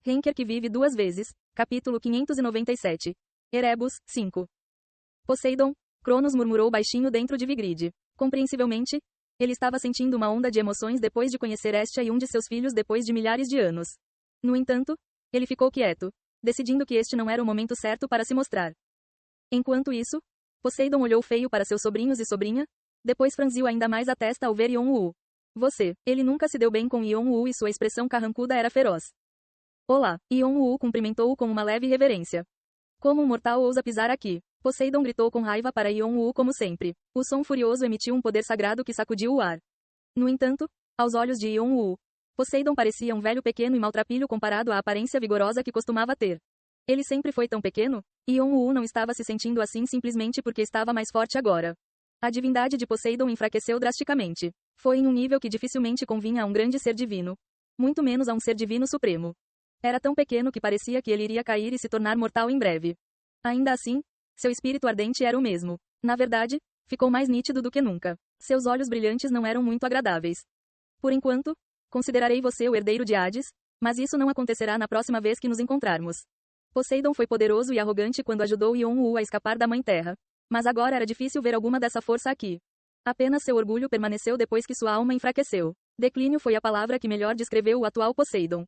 Henker que vive duas vezes. Capítulo 597. Erebus, 5. Poseidon, Cronos murmurou baixinho dentro de Vigrid. Compreensivelmente, ele estava sentindo uma onda de emoções depois de conhecer Hestia e um de seus filhos depois de milhares de anos. No entanto, ele ficou quieto, decidindo que este não era o momento certo para se mostrar. Enquanto isso, Poseidon olhou feio para seus sobrinhos e sobrinha, depois franziu ainda mais a testa ao ver Ion-Woo. Você, ele nunca se deu bem com Ion-Woo e sua expressão carrancuda era feroz. Olá, Ion-Woo cumprimentou-o com uma leve reverência. Como um mortal ousa pisar aqui? Poseidon gritou com raiva para Ion-Woo como sempre. O som furioso emitiu um poder sagrado que sacudiu o ar. No entanto, aos olhos de Ion-Woo, Poseidon parecia um velho pequeno e maltrapilho comparado à aparência vigorosa que costumava ter. Ele sempre foi tão pequeno? Ion-Woo não estava se sentindo assim simplesmente porque estava mais forte agora. A divindade de Poseidon enfraqueceu drasticamente. Foi em um nível que dificilmente convinha a um grande ser divino. Muito menos a um ser divino supremo. Era tão pequeno que parecia que ele iria cair e se tornar mortal em breve. Ainda assim, seu espírito ardente era o mesmo. Na verdade, ficou mais nítido do que nunca. Seus olhos brilhantes não eram muito agradáveis. Por enquanto, considerarei você o herdeiro de Hades, mas isso não acontecerá na próxima vez que nos encontrarmos. Poseidon foi poderoso e arrogante quando ajudou Ion-Woo a escapar da Mãe Terra. Mas agora era difícil ver alguma dessa força aqui. Apenas seu orgulho permaneceu depois que sua alma enfraqueceu. Declínio foi a palavra que melhor descreveu o atual Poseidon.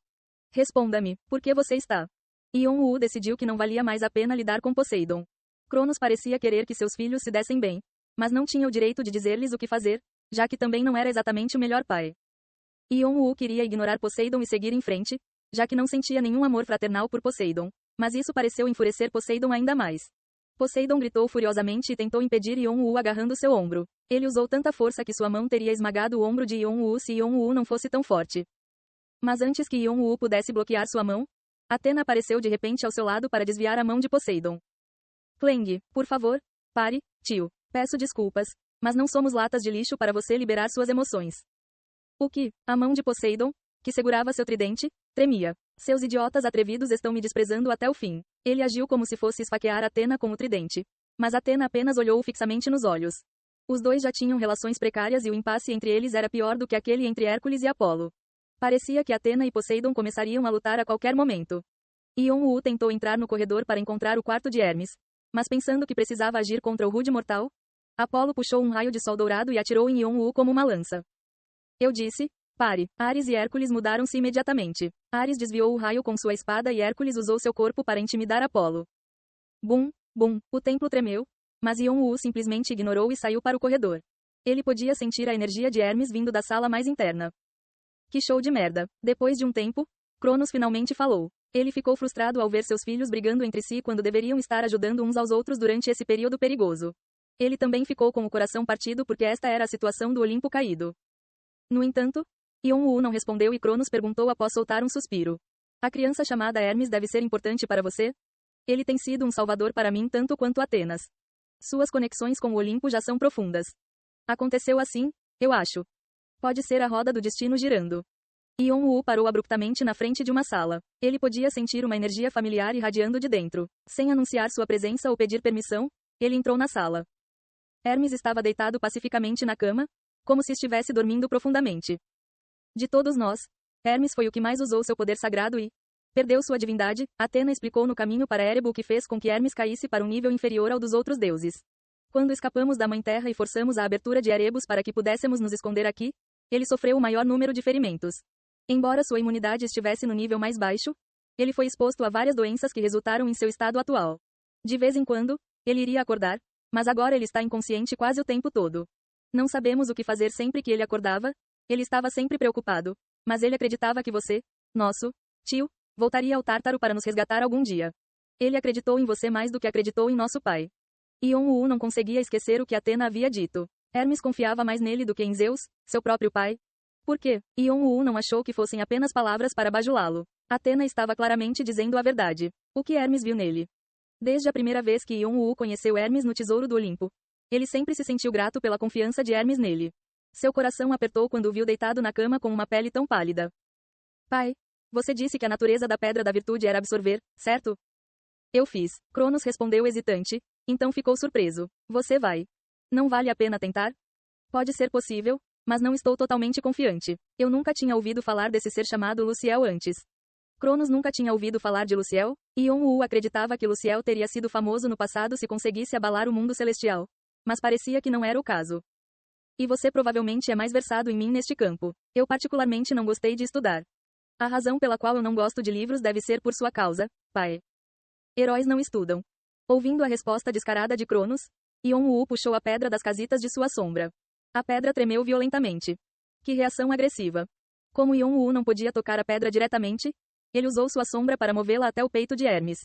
Responda-me, por que você está? Ion-Woo decidiu que não valia mais a pena lidar com Poseidon. Cronos parecia querer que seus filhos se dessem bem, mas não tinha o direito de dizer-lhes o que fazer, já que também não era exatamente o melhor pai. Ion-Woo queria ignorar Poseidon e seguir em frente, já que não sentia nenhum amor fraternal por Poseidon, mas isso pareceu enfurecer Poseidon ainda mais. Poseidon gritou furiosamente e tentou impedir Ion-Woo agarrando seu ombro. Ele usou tanta força que sua mão teria esmagado o ombro de Ion-Woo se Ion-Woo não fosse tão forte. Mas antes que Ion-Woo pudesse bloquear sua mão, Athena apareceu de repente ao seu lado para desviar a mão de Poseidon. Clang, por favor, pare, tio. Peço desculpas, mas não somos latas de lixo para você liberar suas emoções. O que? A mão de Poseidon, que segurava seu tridente, tremia. Seus idiotas atrevidos estão me desprezando até o fim. Ele agiu como se fosse esfaquear Athena com o tridente. Mas Athena apenas olhou-o fixamente nos olhos. Os dois já tinham relações precárias e o impasse entre eles era pior do que aquele entre Hércules e Apolo. Parecia que Athena e Poseidon começariam a lutar a qualquer momento. Ion-Woo tentou entrar no corredor para encontrar o quarto de Hermes, mas pensando que precisava agir contra o rude mortal, Apolo puxou um raio de sol dourado e atirou em Ion-Woo como uma lança. Eu disse, pare. Ares e Hércules mudaram-se imediatamente. Ares desviou o raio com sua espada e Hércules usou seu corpo para intimidar Apolo. Bum, bum, o templo tremeu, mas Ion-Woo simplesmente ignorou e saiu para o corredor. Ele podia sentir a energia de Hermes vindo da sala mais interna. Que show de merda. Depois de um tempo, Cronos finalmente falou. Ele ficou frustrado ao ver seus filhos brigando entre si quando deveriam estar ajudando uns aos outros durante esse período perigoso. Ele também ficou com o coração partido porque esta era a situação do Olimpo caído. No entanto, Ion-Woo não respondeu e Cronos perguntou após soltar um suspiro. A criança chamada Hermes deve ser importante para você? Ele tem sido um salvador para mim tanto quanto Atenas. Suas conexões com o Olimpo já são profundas. Aconteceu assim, eu acho. Pode ser a roda do destino girando. Ion-Woo parou abruptamente na frente de uma sala. Ele podia sentir uma energia familiar irradiando de dentro. Sem anunciar sua presença ou pedir permissão, ele entrou na sala. Hermes estava deitado pacificamente na cama, como se estivesse dormindo profundamente. De todos nós, Hermes foi o que mais usou seu poder sagrado e perdeu sua divindade. Athena explicou no caminho para Erebo o que fez com que Hermes caísse para um nível inferior ao dos outros deuses. Quando escapamos da Mãe Terra e forçamos a abertura de Erebus para que pudéssemos nos esconder aqui, ele sofreu o maior número de ferimentos. Embora sua imunidade estivesse no nível mais baixo, ele foi exposto a várias doenças que resultaram em seu estado atual. De vez em quando, ele iria acordar, mas agora ele está inconsciente quase o tempo todo. Não sabemos o que fazer sempre que ele acordava, ele estava sempre preocupado, mas ele acreditava que você, nosso tio, voltaria ao Tártaro para nos resgatar algum dia. Ele acreditou em você mais do que acreditou em nosso pai. Ion-Woo não conseguia esquecer o que Athena havia dito. Hermes confiava mais nele do que em Zeus, seu próprio pai. Por quê? Ion-Woo não achou que fossem apenas palavras para bajulá-lo. Athena estava claramente dizendo a verdade. O que Hermes viu nele? Desde a primeira vez que Ion-Woo conheceu Hermes no Tesouro do Olimpo, ele sempre se sentiu grato pela confiança de Hermes nele. Seu coração apertou quando o viu deitado na cama com uma pele tão pálida. Pai, você disse que a natureza da pedra da virtude era absorver, certo? Eu fiz. Cronos respondeu hesitante, então ficou surpreso. Você vai. Não vale a pena tentar? Pode ser possível, mas não estou totalmente confiante. Eu nunca tinha ouvido falar desse ser chamado Luciel antes. Cronos nunca tinha ouvido falar de Luciel, e Yon-Woo acreditava que Luciel teria sido famoso no passado se conseguisse abalar o mundo celestial. Mas parecia que não era o caso. E você provavelmente é mais versado em mim neste campo. Eu particularmente não gostei de estudar. A razão pela qual eu não gosto de livros deve ser por sua causa, pai. Heróis não estudam. Ouvindo a resposta descarada de Cronos, Yon-Woo puxou a pedra das casitas de sua sombra. A pedra tremeu violentamente. Que reação agressiva. Como Yon-Woo não podia tocar a pedra diretamente, ele usou sua sombra para movê-la até o peito de Hermes.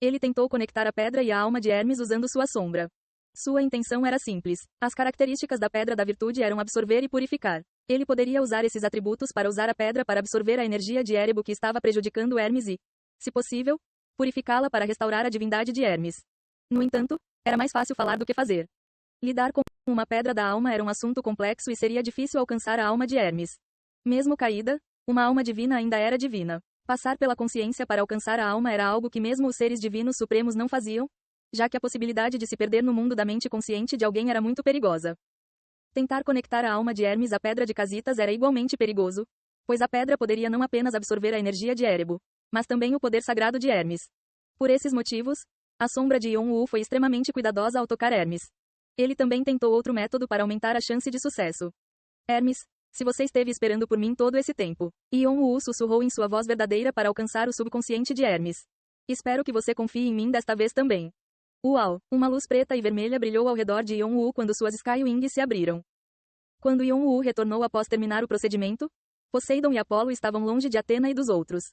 Ele tentou conectar a pedra e a alma de Hermes usando sua sombra. Sua intenção era simples. As características da pedra da virtude eram absorver e purificar. Ele poderia usar esses atributos para usar a pedra para absorver a energia de Erebo que estava prejudicando Hermes e, se possível, purificá-la para restaurar a divindade de Hermes. No entanto, era mais fácil falar do que fazer. Lidar com uma pedra da alma era um assunto complexo e seria difícil alcançar a alma de Hermes. Mesmo caída, uma alma divina ainda era divina. Passar pela consciência para alcançar a alma era algo que mesmo os seres divinos supremos não faziam, já que a possibilidade de se perder no mundo da mente consciente de alguém era muito perigosa. Tentar conectar a alma de Hermes à pedra de Casitas era igualmente perigoso, pois a pedra poderia não apenas absorver a energia de Erebo, mas também o poder sagrado de Hermes. Por esses motivos, a sombra de Yon-Woo foi extremamente cuidadosa ao tocar Hermes. Ele também tentou outro método para aumentar a chance de sucesso. Hermes, se você esteve esperando por mim todo esse tempo, Yon-Woo sussurrou em sua voz verdadeira para alcançar o subconsciente de Hermes. Espero que você confie em mim desta vez também. Uau! Uma luz preta e vermelha brilhou ao redor de Yon-Woo quando suas Sky Wings se abriram. Quando Yon-Woo retornou após terminar o procedimento, Poseidon e Apolo estavam longe de Atena e dos outros.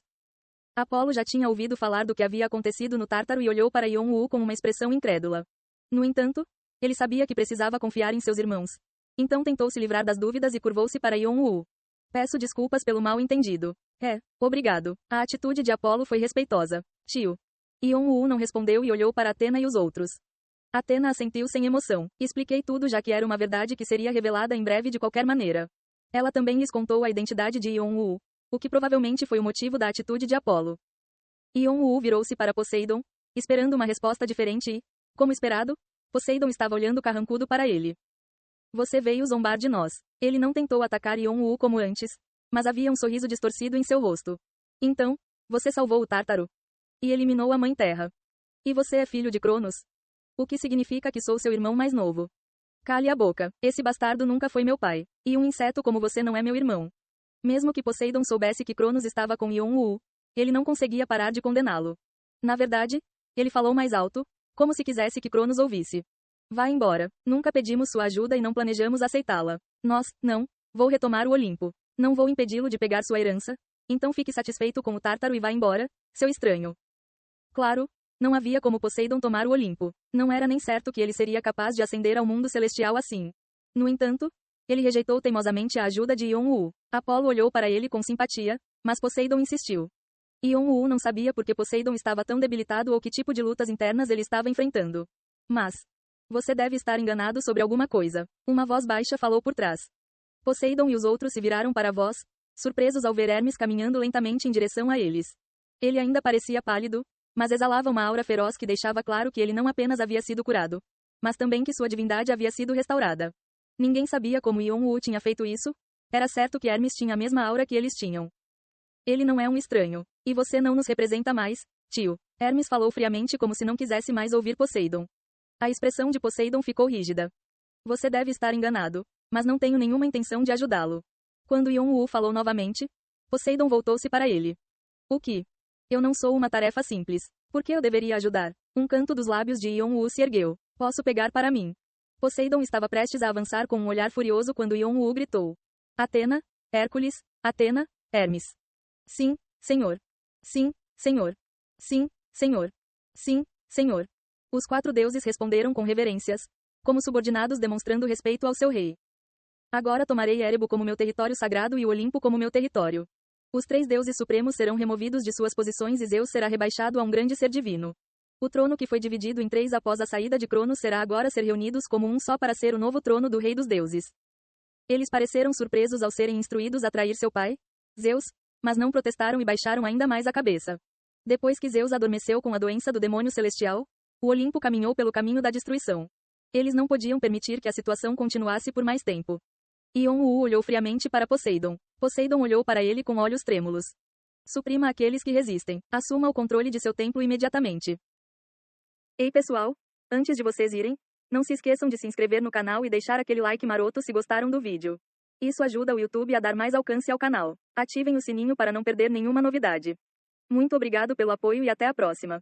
Apolo já tinha ouvido falar do que havia acontecido no Tártaro e olhou para Yon-Woo com uma expressão incrédula. No entanto, ele sabia que precisava confiar em seus irmãos. Então tentou se livrar das dúvidas e curvou-se para Yon-Woo. Peço desculpas pelo mal entendido. Obrigado. A atitude de Apolo foi respeitosa. Tio. Yon-Woo não respondeu e olhou para Atena e os outros. Atena assentiu sem emoção. Expliquei tudo já que era uma verdade que seria revelada em breve de qualquer maneira. Ela também lhes contou a identidade de Yon-Woo, o que provavelmente foi o motivo da atitude de Apolo. Yon-Woo virou-se para Poseidon, esperando uma resposta diferente e, como esperado, Poseidon estava olhando carrancudo para ele. Você veio zombar de nós. Ele não tentou atacar Yon-Woo como antes, mas havia um sorriso distorcido em seu rosto. Então, você salvou o Tártaro. E eliminou a Mãe Terra. E você é filho de Cronos? O que significa que sou seu irmão mais novo. Cale a boca. Esse bastardo nunca foi meu pai. E um inseto como você não é meu irmão. Mesmo que Poseidon soubesse que Cronos estava com Yon-Woo, ele não conseguia parar de condená-lo. Na verdade, ele falou mais alto, como se quisesse que Cronos ouvisse. Vá embora. Nunca pedimos sua ajuda e não planejamos aceitá-la. Não. Vou retomar o Olimpo. Não vou impedi-lo de pegar sua herança. Então fique satisfeito com o Tártaro e vá embora, seu estranho. Claro, não havia como Poseidon tomar o Olimpo. Não era nem certo que ele seria capaz de ascender ao mundo celestial assim. No entanto, ele rejeitou teimosamente a ajuda de Yon-Woo. Apolo olhou para ele com simpatia, mas Poseidon insistiu. Yon-Woo não sabia por que Poseidon estava tão debilitado ou que tipo de lutas internas ele estava enfrentando. Mas, você deve estar enganado sobre alguma coisa. Uma voz baixa falou por trás. Poseidon e os outros se viraram para a voz, surpresos ao ver Hermes caminhando lentamente em direção a eles. Ele ainda parecia pálido, mas exalava uma aura feroz que deixava claro que ele não apenas havia sido curado, mas também que sua divindade havia sido restaurada. Ninguém sabia como Yon-Woo tinha feito isso. Era certo que Hermes tinha a mesma aura que eles tinham. Ele não é um estranho. E você não nos representa mais, tio. Hermes falou friamente como se não quisesse mais ouvir Poseidon. A expressão de Poseidon ficou rígida. Você deve estar enganado, mas não tenho nenhuma intenção de ajudá-lo. Quando Yon-Woo falou novamente, Poseidon voltou-se para ele. O que? Eu não sou uma tarefa simples. Por que eu deveria ajudar? Um canto dos lábios de Yon-Woo se ergueu. Posso pegar para mim. Poseidon estava prestes a avançar com um olhar furioso quando Yon-Woo gritou. Atena, Hércules, Atena, Hermes. Sim, senhor. Sim, senhor. Sim, senhor. Sim, senhor. Os 4 deuses responderam com reverências, como subordinados demonstrando respeito ao seu rei. Agora tomarei Erebo como meu território sagrado e o Olimpo como meu território. Os 3 deuses supremos serão removidos de suas posições e Zeus será rebaixado a um grande ser divino. O trono que foi dividido em 3 após a saída de Cronos será agora ser reunidos como um só para ser o novo trono do rei dos deuses. Eles pareceram surpresos ao serem instruídos a trair seu pai, Zeus, mas não protestaram e baixaram ainda mais a cabeça. Depois que Zeus adormeceu com a doença do demônio celestial, o Olimpo caminhou pelo caminho da destruição. Eles não podiam permitir que a situação continuasse por mais tempo. Yon-Woo olhou friamente para Poseidon. Poseidon olhou para ele com olhos trêmulos. Suprima aqueles que resistem. Assuma o controle de seu templo imediatamente. Ei pessoal, antes de vocês irem, não se esqueçam de se inscrever no canal e deixar aquele like maroto se gostaram do vídeo. Isso ajuda o YouTube a dar mais alcance ao canal. Ativem o sininho para não perder nenhuma novidade. Muito obrigado pelo apoio e até a próxima.